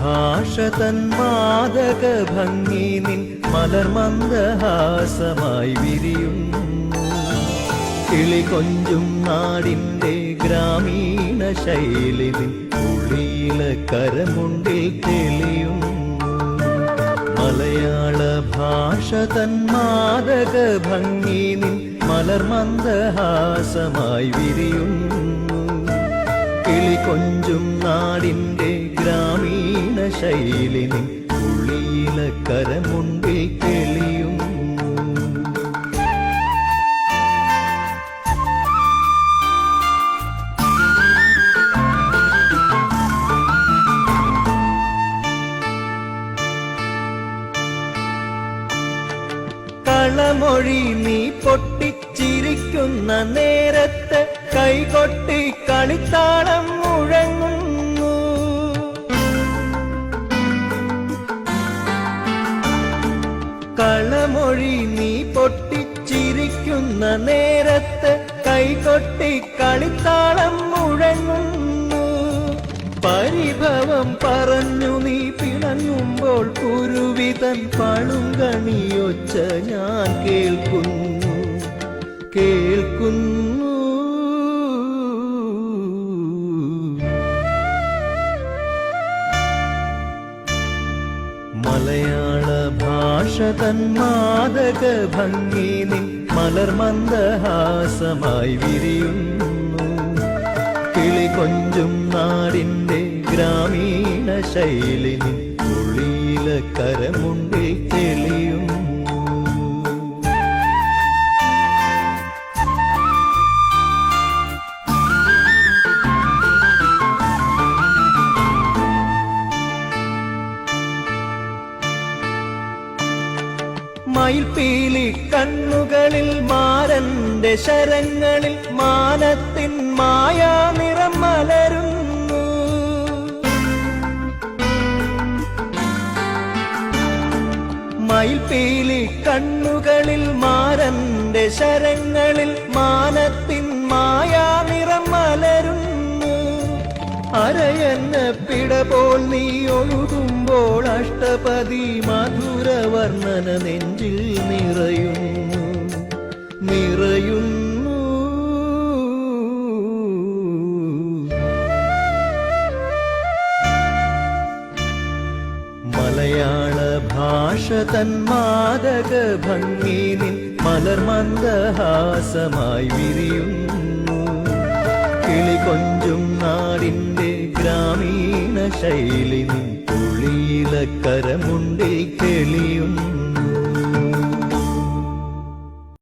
ഭാഷ തൻ മാദക ഭംഗി നിൻ മലർമന്ദഹാസമായി വിരിയുന്നു. കിളി കൊഞ്ചും നാടിൻ്റെ ഗ്രാമീണ ശൈലി നിൻ ഉള്ളില കരമുണ്ടിൽ തെളിയുന്നു. മലയാള ഭാഷ തൻ മാദക ഭംഗി നിൻ മലർമന്ദഹാസമായി വിരിയുന്നു. കിളി കൊഞ്ചും നാടിൻ്റെ ഗ്രാമീണ ശൈലി നിൻ ഉള്ളില കരമുണ്ടിൽ തെളിയും. കളമൊഴി നീ പൊട്ടിച്ചിരിക്കുന്ന നേരത്ത് കൈകൊട്ടി കളിത്താളം മുഴങ്ങുന്നു. കളമൊഴി നീ പൊട്ടിച്ചിരിക്കുന്ന നേരത്ത് കൈകൊട്ടി കളിത്താളം മുഴങ്ങുന്നു. പരിഭവം പറഞ്ഞു നീ പിണങ്ങുമ്പോൾ കുരുവിതൻ പളുങ്കണിയൊച്ച ഞാൻ കേൾക്കുന്നു കേൾക്കുന്നു. മലയാള ഭാഷ തൻ മാദക ഭംഗി നിൻ മലർമന്ദഹാസമായി വിരിയുന്നു. കിളി കൊഞ്ചും നാടിൻ്റെ ഗ്രാമീണ ശൈലി നിൻ ഉള്ളില കരമുണ്ടിൽ തെളിയും. മയിൽപീലി കണ്ണുകളിൽ മാരന്റെ ശരങ്ങളിൽ മാനത്തിൻ മായാ നിറം മലരുന്നു. മയിൽപീലി കണ്ണുകളിൽ മാരന്റെ ശരങ്ങളിൽ മാനത്തിൻ മായാ നിറം മലരുന്നു. അരയന്ന പിടപോൽ നീ ഒഴുകുമ്പോൾ അഷ്ടപതി മധുരവർണ്ണന നെഞ്ചിൽ നിറയുന്നു നിറയുന്നു. മലയാള ഭാഷ തൻ മാദക ഭംഗി നിൻ മലർമന്ദഹാസമായി വിരിയുന്നു. കിളി കൊഞ്ചും നാടിൻ്റെ ഗ്രാമീണ ശൈലി നിൻ ഉള്ളില കരമുണ്ടിൽ തെളിയും.